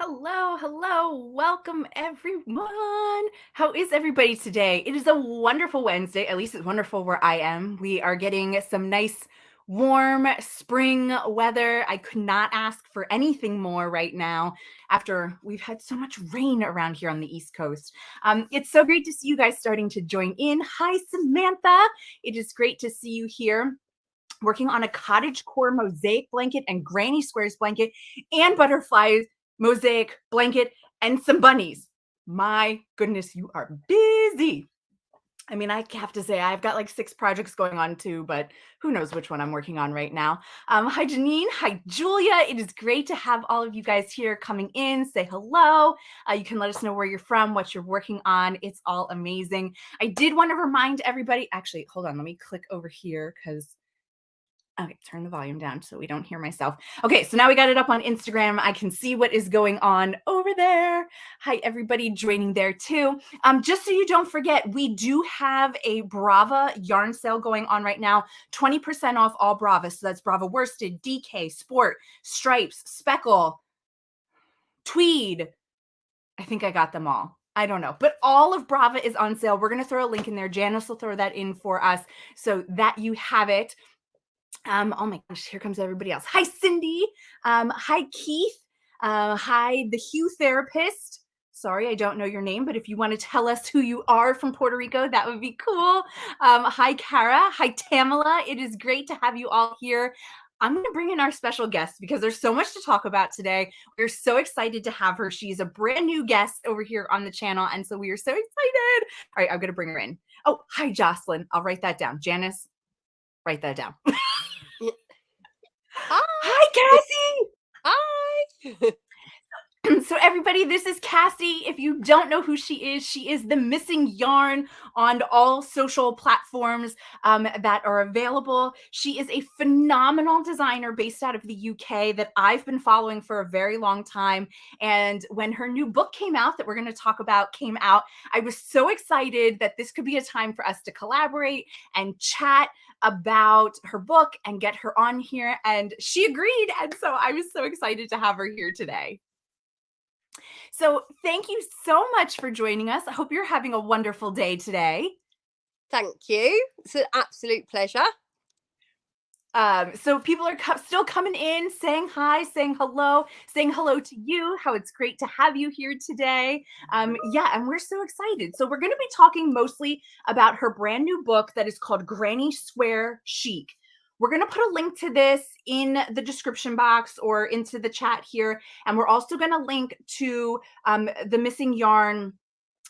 Hello, hello. Welcome, everyone. How is everybody today? It is a wonderful Wednesday. At least it's wonderful where I am. We are getting some nice, warm spring weather. I could not ask for anything more right now after we've had so much rain around here on the East Coast. It's so great to see you guys starting to join in. Hi, Samantha. It is great to see you here working on a cottage core mosaic blanket and granny squares blanket and butterflies mosaic blanket and some bunnies. My goodness, you are busy. I mean, I have to say, I've got like 6 projects going on too, but who knows which one I'm working on right now. Hi, Janine. Hi, Julia. It is great to have all of you guys here coming in. Say hello. You can let us know where you're from, what you're working on. It's all amazing. I did want to remind everybody, actually, hold on, let me click over here because okay, turn the volume down so we don't hear myself. Okay, so now we got it up on Instagram. I can see what is going on over there. Hi, everybody joining there too. Just so you don't forget, we do have a Brava yarn sale going on right now. 20% off all Brava. So that's Brava worsted, DK, sport, stripes, speckle, tweed. I think I got them all. I don't know, but all of Brava is on sale. We're going to throw a link in there. Janice will throw that in for us so that you have it. Oh my gosh, here comes everybody else. Hi, Cindy. Hi, Keith. Hi, the Hue therapist. Sorry, I don't know your name, but if you want to tell us who you are from Puerto Rico, that would be cool. Hi, Kara. Hi, Tamala. It is great to have you all here. I'm going to bring in our special guest because there's so much to talk about today. We're so excited to have her. She's a brand new guest over here on the channel, and so we are so excited. All right, I'm going to bring her in. Oh, hi, Jocelyn. I'll write that down. Janice, write that down. Hi. Hi, Cassie. Hi. So everybody, this is Cassie. If you don't know who she is the missing yarn on all social platforms that are available. She is a phenomenal designer based out of the UK that I've been following for a very long time. And when her new book came out that we're going to talk about came out, I was so excited that this could be a time for us to collaborate and chat about her book and get her on here. And she agreed. And so I was so excited to have her here today. So thank you so much for joining us. I hope you're having a wonderful day today. Thank you. It's an absolute pleasure. So people are still coming in, saying hi, saying hello to you, how it's great to have you here today. Yeah, and we're so excited. So we're going to be talking mostly about her brand new book that is called Granny Square Chic. We're going to put a link to this in the description box or into the chat here. And we're also going to link to the Missing Yarn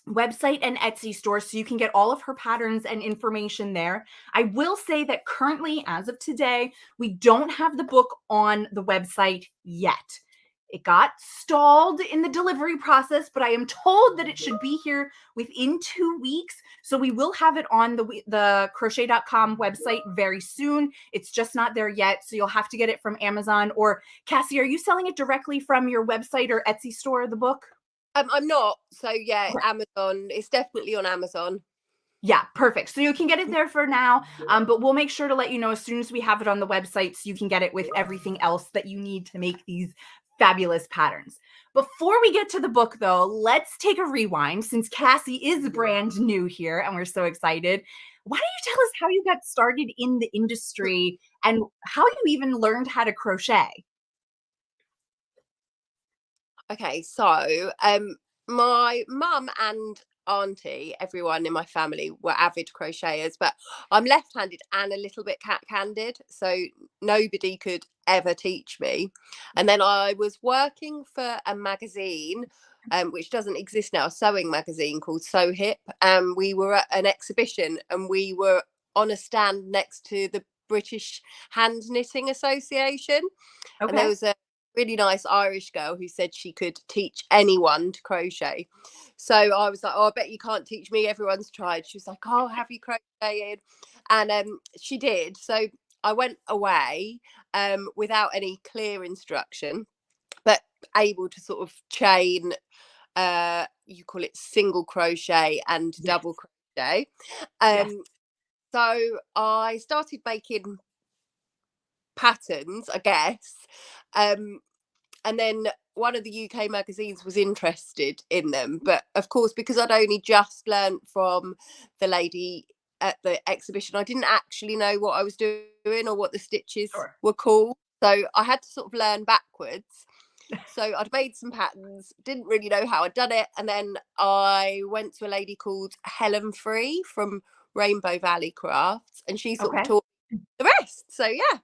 website and Etsy store so you can get all of her patterns and information there. I will say that currently, as of today, we don't have the book on the website yet. It got stalled in the delivery process, but I am told that it should be here within 2 weeks. So we will have it on the crochet.com website very soon. It's just not there yet. So you'll have to get it from Amazon. Or Cassie, are you selling it directly from your website or Etsy store, the book? I'm not. So yeah, Okay. Amazon. It's definitely on Amazon. Yeah, perfect. So you can get it there for now, but we'll make sure to let you know as soon as we have it on the website so you can get it with everything else that you need to make these fabulous patterns. Before we get to the book, though, let's take a rewind since Cassie is brand new here and we're so excited. Why don't you tell us how you got started in the industry and how you even learned how to crochet? Okay, so my mum and auntie, everyone in my family were avid crocheters, but I'm left-handed and a little bit cat-handed, so nobody could ever teach me. And then I was working for a magazine which doesn't exist now, a sewing magazine called Sew Hip, and we were at an exhibition and we were on a stand next to the British Hand Knitting Association. Okay. And there was a really nice Irish girl who said she could teach anyone to crochet. So I was like, oh, I bet you can't teach me. Everyone's tried. She was like, oh, have you crocheted? And she did. So I went away without any clear instruction, but able to sort of chain, you call it single crochet and double crochet. So I started making patterns, I guess. and then one of the UK magazines was interested in them. But of course, because I'd only just learned from the lady at the exhibition, I didn't actually know what I was doing or what the stitches Sure. were called. So I had to sort of learn backwards. So I'd made some patterns, didn't really know how I'd done it. And then I went to a lady called Helen Free from Rainbow Valley Crafts, and she sort of Okay. taught the rest. So yeah.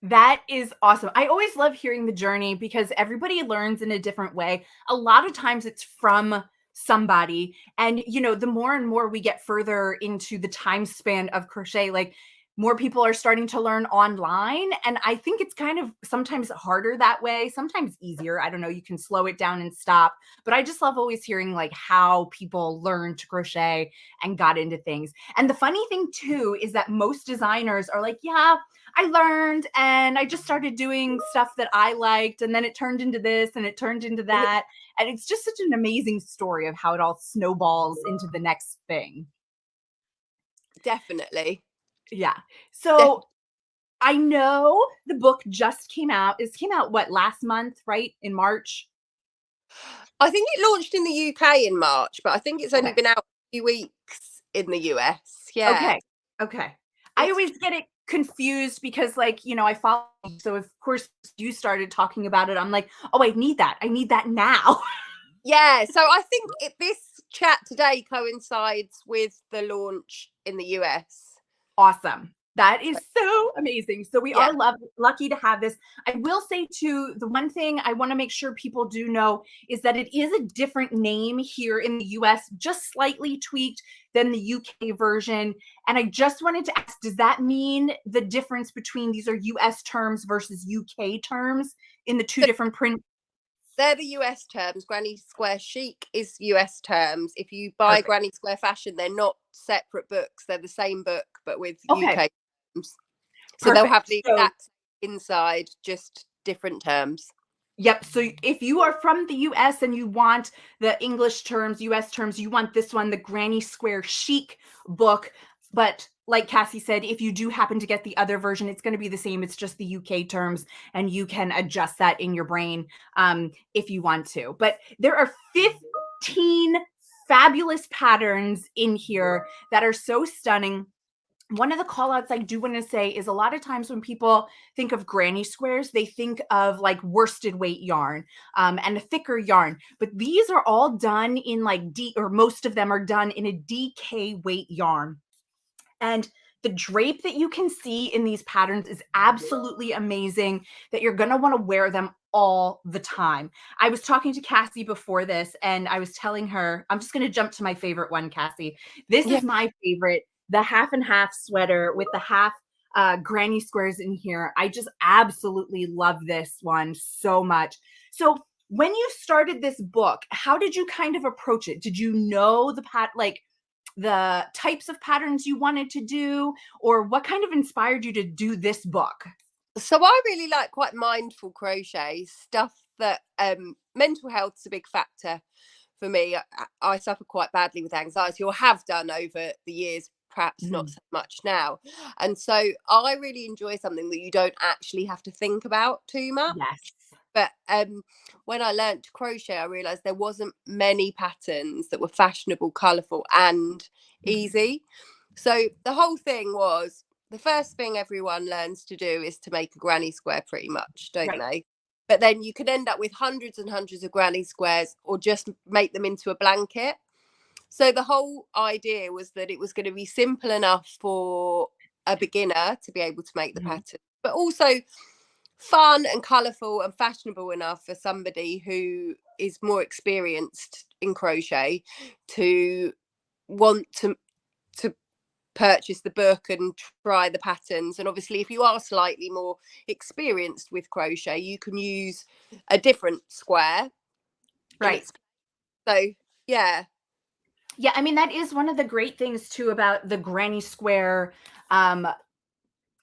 That is awesome. I always love hearing the journey because everybody learns in a different way. A lot of times it's from somebody. And, the more and more we get further into the time span of crochet, like more people are starting to learn online. And I think it's kind of sometimes harder that way, sometimes easier. I don't know, you can slow it down and stop. But I just love always hearing like how people learned to crochet and got into things. And the funny thing too is that most designers are like, yeah, I learned and I just started doing stuff that I liked. And then it turned into this and it turned into that. And it's just such an amazing story of how it all snowballs into the next thing. Definitely. Yeah. So I know the book just came out. It came out what, last month, right? In March? I think it launched in the UK in March, but I think it's only Okay. been out a few weeks in the US. Yeah. Okay. Okay. I It's always get it confused because, like, I follow you. So, of course, you started talking about it. I'm like, oh, I need that. I need that now. yeah, so I think this chat today coincides with the launch in the US. Awesome. That is so amazing. So we Yeah. are lucky to have this. I will say too, the one thing I want to make sure people do know is that it is a different name here in the US, just slightly tweaked than the UK version. And I just wanted to ask, does that mean the difference between these are US terms versus UK terms in the two different print? They're the US terms. Granny Square Chic is US terms. If you buy Perfect. Granny Square Fashion, they're not separate books. They're the same book, but with Okay, UK terms. So they'll have perfect. the So exact inside, just different terms. yep. So if you are from the US and you want the English terms, US terms, you want this one, the Granny Square Chic book. But like Cassie said, if you do happen to get the other version, it's going to be the same. It's just the UK terms, and you can adjust that in your brain if you want to. But there are 15 fabulous patterns in here that are so stunning. One of the call outs I do want to say is a lot of times when people think of granny squares, they think of like worsted weight yarn and a thicker yarn. But these are all done in like or most of them are done in a DK weight yarn. And the drape that you can see in these patterns is absolutely amazing that you're going to want to wear them all the time. I was talking to Cassie before this and I was telling her, I'm just going to jump to my favorite one, Cassie. This Yeah. is my favorite, the half and half sweater with the half granny squares in here. I just absolutely love this one so much. So when you started this book, how did you kind of approach it? Did you know the types of patterns you wanted to do, or what kind of inspired you to do this book? So I really like quite mindful crochet stuff that mental health is a big factor for me. I suffer quite badly with anxiety, or have done over the years, perhaps not Mhm. so much now. And so I really enjoy something that you don't actually have to think about too much. Yes. But when I learnt to crochet, I realised there wasn't many patterns that were fashionable, colourful, and Mhm. easy. So the whole thing was, the first thing everyone learns to do is to make a granny square, pretty much, don't Right. they? But then you can end up with hundreds and hundreds of granny squares, or just make them into a blanket. So the whole idea was that it was going to be simple enough for a beginner to be able to make the Mhm. pattern, but also fun and colourful and fashionable enough for somebody who is more experienced in crochet to want to purchase the book and try the patterns. And obviously, if you are slightly more experienced with crochet, you can use a different square in Right. its, so yeah. Yeah, I mean, that is one of the great things too about the granny square um,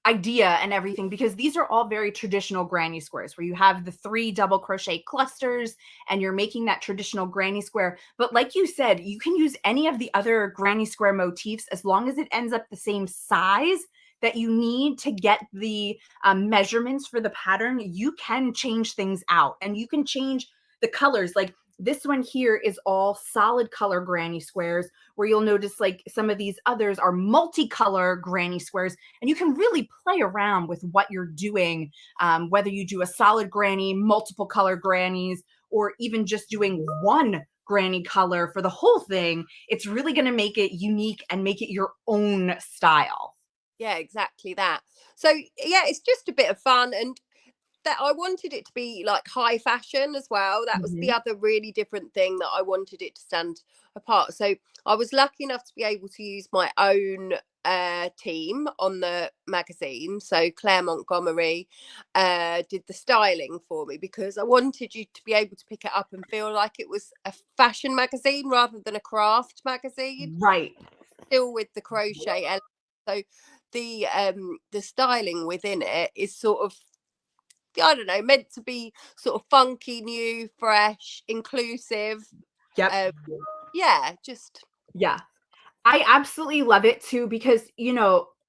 idea and everything, because these are all very traditional granny squares where you have the 3 double crochet clusters and you're making that traditional granny square. But like you said, you can use any of the other granny square motifs as long as it ends up the same size. that you need to get the measurements for the pattern, you can change things out and you can change the colors. Like this one here is all solid color granny squares, where you'll notice like some of these others are multicolor granny squares, and you can really play around with what you're doing, whether you do a solid granny, multiple color grannies, or even just doing one granny color for the whole thing. It's really going to make it unique and make it your own style. Yeah, exactly that. So yeah, it's just a bit of fun, and that I wanted it to be like high fashion as well. That was the Mhm. other really different thing that I wanted it to stand apart. So I was lucky enough to be able to use my own team on the magazine. So Claire Montgomery did the styling for me, because I wanted you to be able to pick it up and feel like it was a fashion magazine rather than a craft magazine, Right. still with the crochet element. So the styling within it is sort of, I don't know, meant to be sort of funky, new, fresh, inclusive. Yep. Um, yeah, just Yeah. I absolutely love it too, because,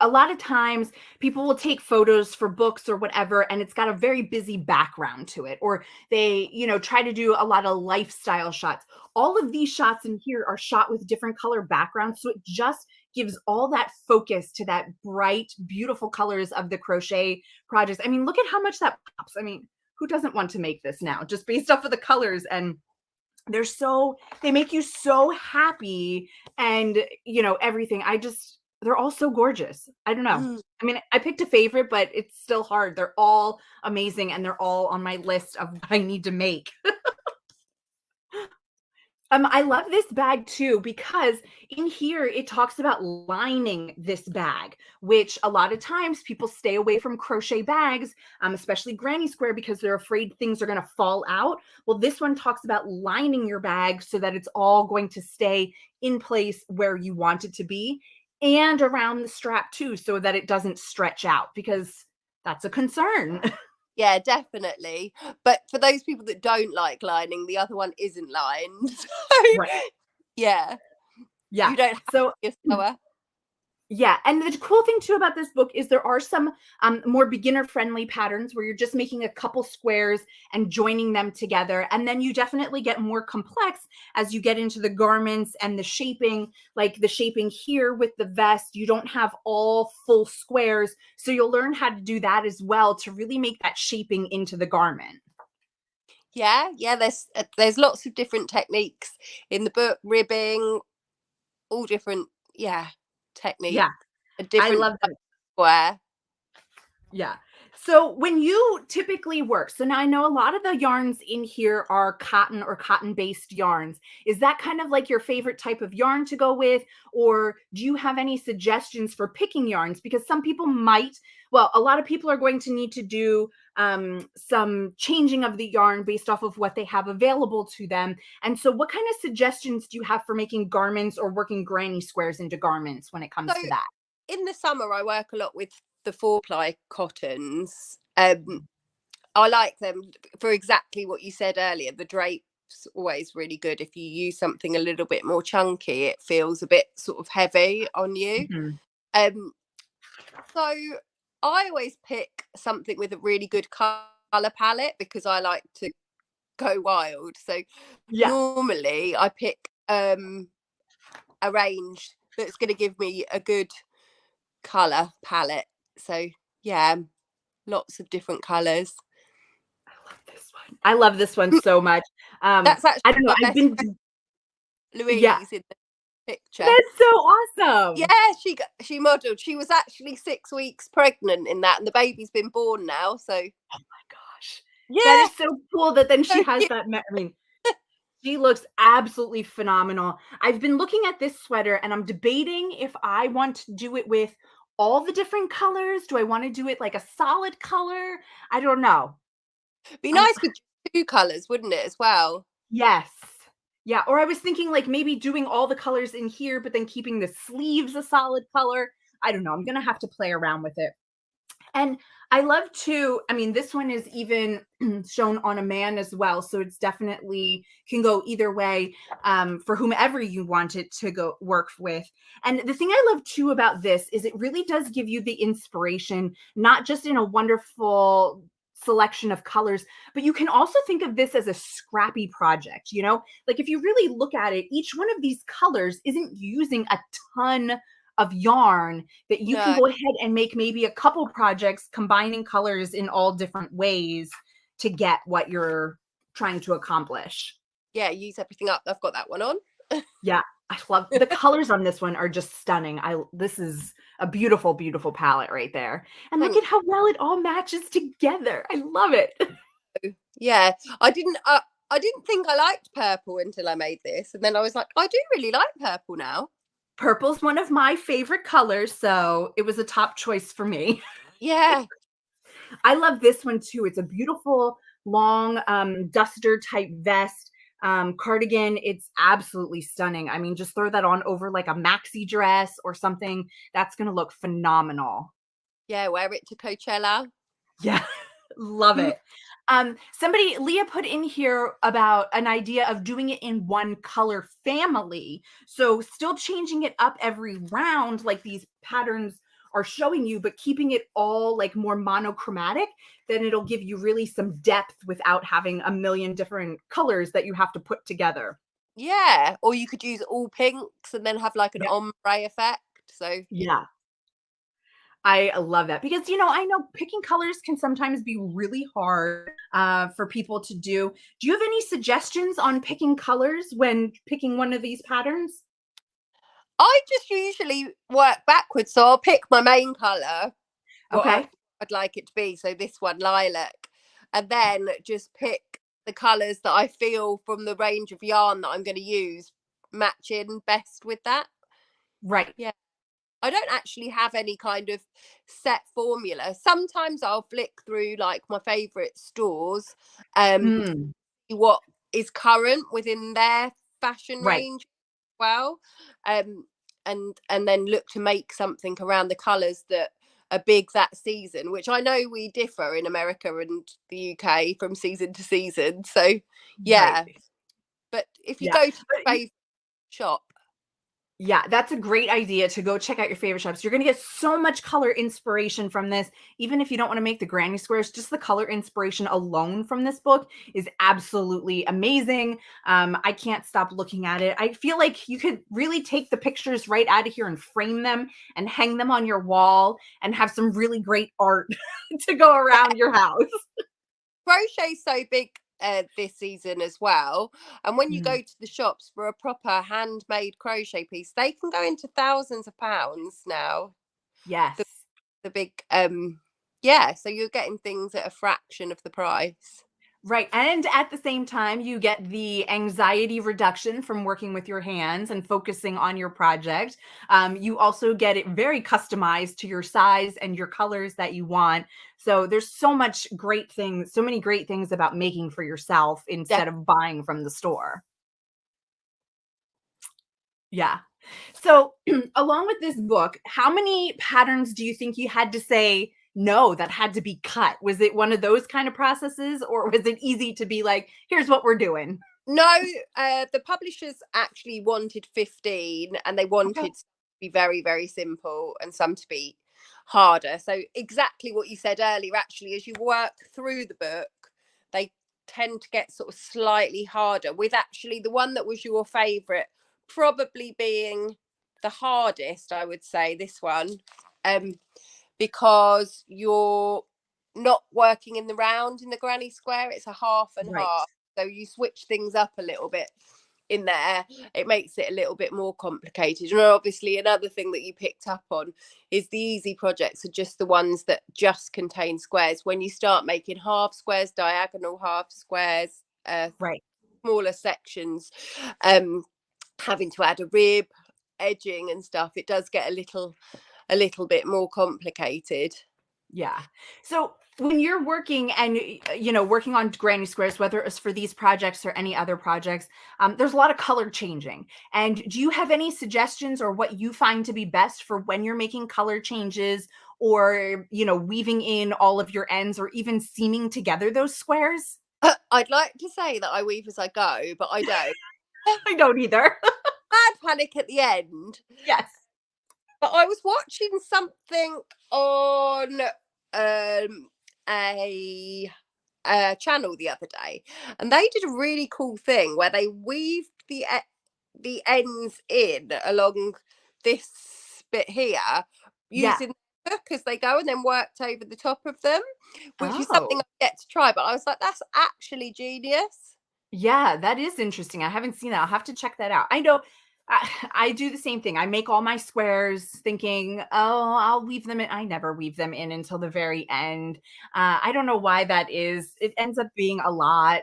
a lot of times people will take photos for books or whatever, and it's got a very busy background to it, or they, try to do a lot of lifestyle shots. All of these shots in here are shot with different color backgrounds. So it just gives all that focus to that bright, beautiful colors of the crochet projects. I mean, look at how much that pops. I mean, who doesn't want to make this now just based off of the colors? And they make you so happy, and everything. They're all so gorgeous. I don't know. mm. I mean, I picked a favorite, but it's still hard. They're all amazing, and they're all on my list of what I need to make. I love this bag too, because in here it talks about lining this bag, which a lot of times people stay away from crochet bags, especially granny square, because they're afraid things are going to fall out. Well, this one talks about lining your bag so that it's all going to stay in place where you want it to be, and around the strap too, so that it doesn't stretch out, because that's a concern. Yeah, definitely. But for those people that don't like lining, the other one isn't lined. So Right. yeah, Yeah. you don't have So to sewer. yeah, and the cool thing too about this book is there are some more beginner-friendly patterns where you're just making a couple squares and joining them together, and then you definitely get more complex as you get into the garments and the shaping. Like the shaping here with the vest, you don't have all full squares, so you'll learn how to do that as well to really make that shaping into the garment. Yeah, yeah. There's lots of different techniques in the book, ribbing, all different, yeah, techniques, Yeah, a I different love that. square. Yeah. So when you typically work, so now I know a lot of the yarns in here are cotton or cotton based yarns. Is that kind of like your favorite type of yarn to go with? Or do you have any suggestions for picking yarns? Because some people a lot of people are going to need to do some changing of the yarn based off of what they have available to them. And so, what kind of suggestions do you have for making garments or working granny squares into garments when it So comes to that? in the summer, I work a lot with the 4-ply cottons. I like them for exactly what you said earlier. The drape's always really good. If you use something a little bit more chunky, it feels a bit sort of heavy on you. Mhm. Um, so I always pick something with a really good color palette, because I like to go wild. So Yeah. normally I pick a range that's going to give me a good color palette. So yeah, lots of different colors. This one. I love this one so much. That's actually I don't know. my I've best been, friend yeah, Louise in the picture. that's so Yeah, awesome. she modelled. She was actually 6 weeks pregnant in that, and the baby's been born now. So Oh my gosh. That yeah, is so cool that then she so has cute. that. I mean, she looks absolutely phenomenal. I've been looking at this sweater and I'm debating if I want to do it with all the different colors. Do I want to do it like a solid color? I don't know. Be I'm nice with 2 colours, wouldn't it, as well? Yes. Yeah, or I was thinking like maybe doing all the colors in here, but then keeping the sleeves a solid color. I don't know. I'm gonna have to play around with it. And I love to, I mean, this one is even shown on a man as well. So it's definitely can go either way for whomever you want it to go work with. And the thing I love too about this is it really does give you the inspiration, not just in a wonderful selection of colors, but you can also think of this as a scrappy project, you know? Like if you really look at it, each one of these colors isn't using a ton of yarn that you can No, go ahead and make maybe a couple projects combining colors in all different ways to get what you're trying to accomplish. yeah, use everything up. I've got that one on. Yeah, I love the colors on this one are just stunning. This is a beautiful, beautiful palette right there. And look Thank at how well it all matches together. I love it. you. Yeah, I didn't think I liked purple until I made this, and then I was like, I do really like purple now. Purple's one of my favorite colors, so it was a top choice for me. Yeah, I love this one too. It's a beautiful long duster type vest cardigan. It's absolutely stunning. I mean, just throw that on over like a maxi dress or something. That's going to look phenomenal. yeah, wear it to Coachella. Yeah, love it. Somebody, Leah put in here about an idea of doing it in one color family. So still changing it up every round, like these patterns are showing you, but keeping it all like more monochromatic, then it'll give you really some depth without having a million different colors that you have to put together. Yeah, or you could use all pinks and then have like an Yeah. ombre effect. So Yeah. I love that because, you know, I know picking colors can sometimes be really hard for people to do. Do you have any suggestions on picking colors when picking one of these patterns? I just usually work backwards. So I'll pick my main colour, what Okay. I'd like it to be. So this one, lilac, and then just pick the colours that I feel from the range of yarn that I'm going to use matching best with that. Right. Yeah. I don't actually have any kind of set formula. Sometimes I'll flick through like my favourite stores, Mm, see what is current within their fashion right. range as well, and then look to make something around the colours that are big that season. Which I know we differ in America and the UK from season to season. So Right. yeah, but if you Yeah. go to But your favourite shop, yeah, that's a great idea to go check out your favorite shops. You're going to get so much color inspiration from this. Even if you don't want to make the granny squares, just the color inspiration alone from this book is absolutely amazing. I can't stop looking at it. I feel like you could really take the pictures right out of here and frame them and hang them on your wall and have some really great art to go around your house. crochet's so big this season as well. And when you go Mm, to the shops for a proper handmade crochet piece, they can go into thousands of pounds now. The yes. the big yeah, so you're getting things at a fraction of the price. Right. And at the same time, you get the anxiety reduction from working with your hands and focusing on your project. You also get it very customized to your size and your colors that you want. So there's so much great things, so many great things about making for yourself Yeah. instead of buying from the store. Yeah. So, along with this book, how many patterns do you think you had to say no that had to be cut? Was it one of those kind of processes, or was it easy to be like, here's what we're doing? No, the publishers actually wanted 15 and they Okay. wanted to be very, very simple and some to be harder. So, exactly what you said earlier, actually, as you work through the book, they tend to get sort of slightly harder, with actually the one that was your favourite probably being the hardest, I would say, this one, um, because you're not working in the round in the granny square, it's a half and Right. half. So you switch things up a little bit in there, it makes it a little bit more complicated. And obviously another thing that you picked up on is the easy projects are just the ones that just contain squares. When you start making half squares, diagonal half squares, Right. smaller sections, um having to add a rib, edging and stuff, it does get a little bit more complicated. Yeah. So when you're working and you know working on granny squares, whether it's for these projects or any other projects, there's a lot of color changing. And do you have any suggestions or what you find to be best for when you're making color changes or, weaving in all of your ends or even seaming together those squares? I'd like to say that I weave as I go, but I don't. I don't either. Bad panic at the end. Yes. But I was watching something on um, a, a channel the other day, and they did a really cool thing where they weaved the ends in along this bit here Yeah. using the hook as they go, and then worked over the top of them, which is something Oh. I get to try. But I was like, that's actually genius. Yeah, that is interesting. I haven't seen that. I'll have to check that out. I know I do the same thing. I make all my squares thinking, oh, I'll weave them in. I never weave them in until the very end. I don't know why that is. It ends up being a lot,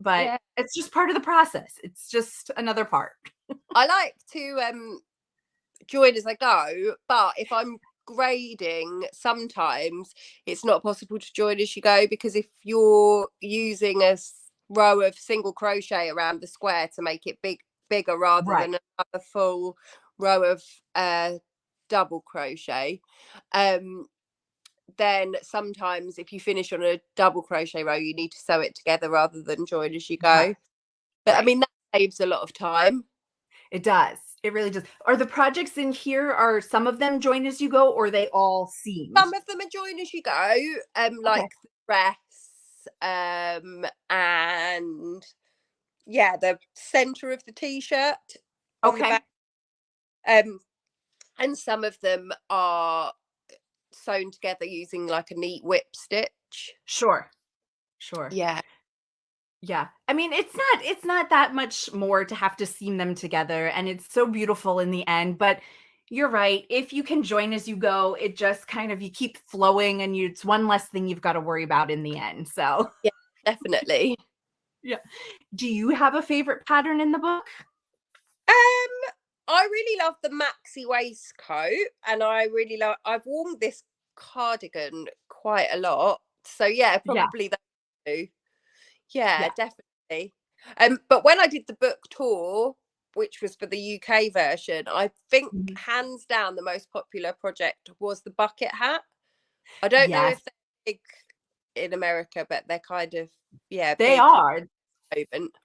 but Yeah, it's just part of the process. It's just another part. I like to join as I go, but if I'm grading, sometimes it's not possible to join as you go, because if you're using a row of single crochet around the square to make it bigger rather Right. than a full row of double crochet, um then sometimes if you finish on a double crochet row, you need to sew it together rather than join as you Right. go. But I Right. mean, that saves a lot of time. It does. It really does. Are the projects in here, are some of them join as you go, or are they all seamed? Some of them are join as you go, Okay. like the dress, and yeah, the center of the t-shirt on the Okay. back, and some of them are sewn together using like a neat whip stitch. Sure. Sure. Yeah, Yeah. I mean, it's not that much more to have to seam them together, and it's so beautiful in the end, but you're right. If you can join as you go, it just kind of you keep flowing and it's one less thing you've got to worry about in the end. So, yeah, definitely. yeah. Do you have a favorite pattern in the book? I really love the maxi waistcoat, and I've worn this cardigan quite a lot. So yeah, Yeah. probably that too. Yeah, Yeah. definitely. But when I did the book tour, which was for the UK version, I think Mhm. hands down the most popular project was the bucket hat. I don't know Yes, if they're big in America, but they're kind of, yeah, they big are. moment.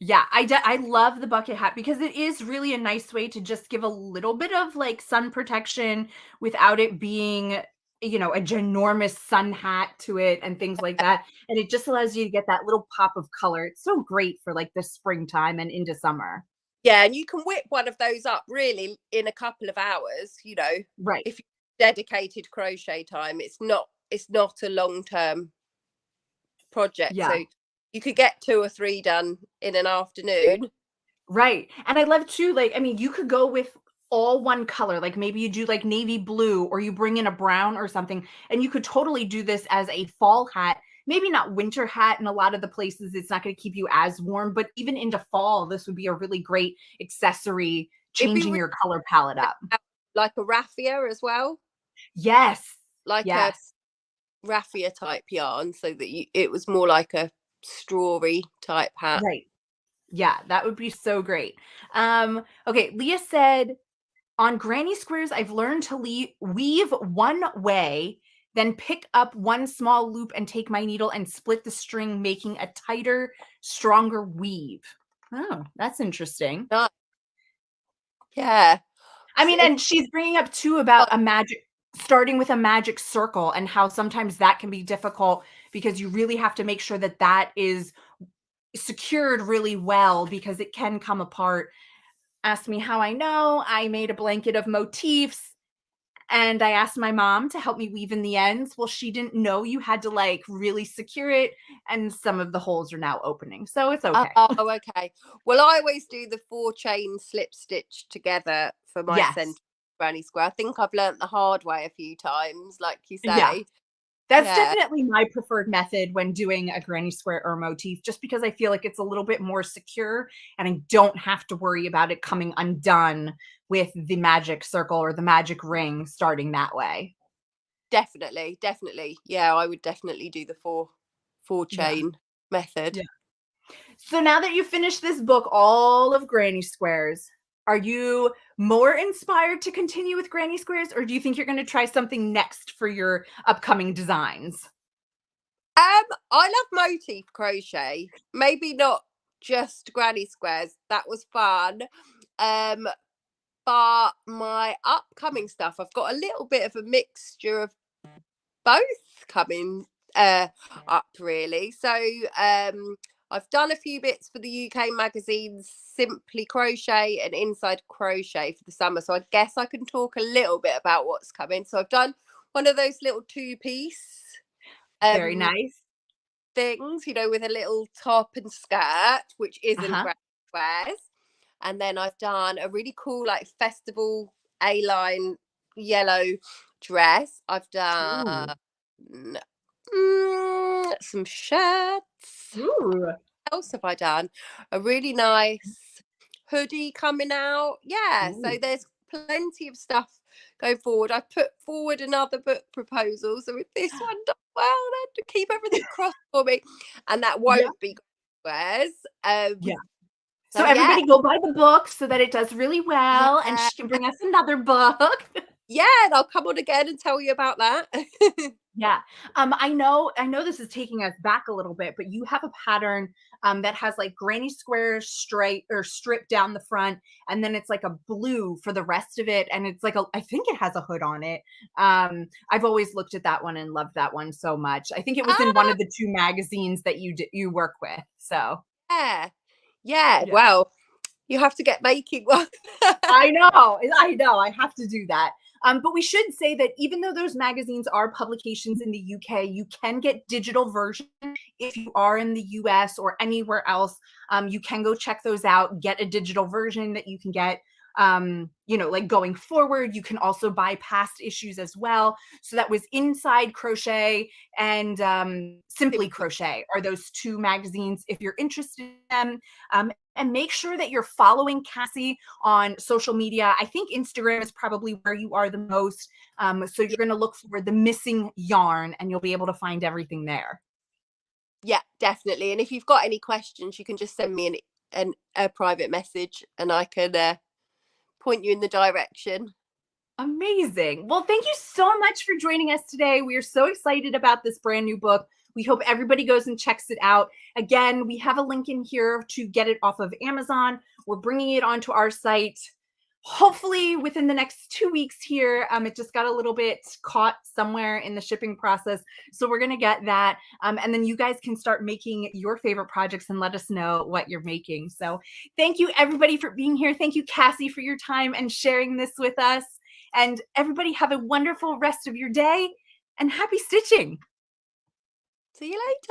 Yeah, I love the bucket hat because it is really a nice way to just give a little bit of, like, sun protection without it being, a ginormous sun hat to it and things like that, and it just allows you to get that little pop of color. It's so great for, like, the springtime and into summer. Yeah, and you can whip one of those up really in a couple of hours, Right. if you dedicated crochet time. It's not a long-term project. Yeah. So you could get 2 or 3 done in an afternoon. Right, and I love too, like, I mean, you could go with all one color, like, maybe you do, like, navy blue or you bring in a brown or something, and you could totally do this as a fall hat. Maybe not winter hat in a lot of the places, it's not gonna keep you as warm, but even into fall, this would be a really great accessory, It'd be changing really your color palette up. like a raffia as well, Yes, like a yes, raffia type yarn, so that it was more like a strawy type hat. right. Yeah, that would be so great. Okay, Leah said, on granny squares, I've learned to weave one way, then pick up one small loop and take my needle and split the string, making a tighter, stronger weave. Oh, that's interesting. No, yeah. I mean, It's and she's bringing up too about starting with a magic circle and how sometimes that can be difficult because you really have to make sure that that is secured really well because it can come apart. Ask me how I know. I made a blanket of motifs and I asked my mom to help me weave in the ends. Well, she didn't know you had to like really secure it, and some of the holes are now opening. So it's okay. Oh, okay. Well, I always do the 4-chain slip stitch together for my Yes. centre granny square. I think I've learnt the hard way a few times, like you Yeah. say. That's Yeah, definitely my preferred method when doing a granny square or motif, just because I feel like it's a little bit more secure and I don't have to worry about it coming undone with the magic circle or the magic ring starting that way. definitely, definitely. Yeah, I would definitely do the four Yeah. chain method. Yeah. So now that you finished this book, all of Granny Squares, Are you more inspired to continue with granny squares, or do you think you're going to try something next for your upcoming designs? I love motif crochet. Maybe not just granny squares. That was fun. Um, but my upcoming stuff, I've got a little bit of a mixture of both coming up really. So I've done a few bits for the UK magazines Simply Crochet and Inside Crochet for the summer. So I guess I can talk a little bit about what's coming. So I've done one of those little two-piece Very um nice. things, with a little top and skirt, which isn't Uh-huh. granny squares. And then I've done a really cool like festival A-line yellow dress. I've Ooh. done some shirts. Ooh. What else have I done? A really nice hoodie coming out. Yeah, so Ooh. there's plenty of stuff going forward. I put forward another book proposal. So if this one does well, then to keep everything crossed for me. And that Yeah. won't be squares. Yeah. So So yeah. everybody go buy the book so that it does really well, and Yeah. she can bring us another book. Yeah, and I'll come on again and tell you about that. Yeah. I know this is taking us back a little bit, but you have a pattern that has like granny square stripe or strip down the front, and then it's like a blue for the rest of it, and it's like I think it has a hood on it. I've always looked at that one and loved that one so much. I think it was in one Ah, of the two magazines that you work with. So yeah. Yeah, yeah. well, you have to get making one. I know. I know. I have to do that. But we should say that even though those magazines are publications in the UK, you can get digital versions if you are in the US or anywhere else. You can go check those out, get a digital version that you can get. Like going forward, you can also buy past issues as well. So that was Inside Crochet and Simply Crochet are those two magazines if you're interested in them. And make sure that you're following Cassie on social media. I think Instagram is probably where you are the most. So you're going to look for The Missing Yarn and you'll be able to find everything there. Yeah, definitely. And if you've got any questions, you can just send me a private message and I can point you in the direction. Amazing. Well, thank you so much for joining us today. We are so excited about this brand new book. We hope everybody goes and checks it out. Again, we have a link in here to get it off of Amazon. We're bringing it onto our site hopefully within the next 2 weeks here. It just got a little bit caught somewhere in the shipping process. So we're going to get that. And then you guys can start making your favorite projects and let us know what you're making. So thank you everybody for being here. Thank you, Cassie, for your time and sharing this with us. And everybody have a wonderful rest of your day and happy stitching. See you later.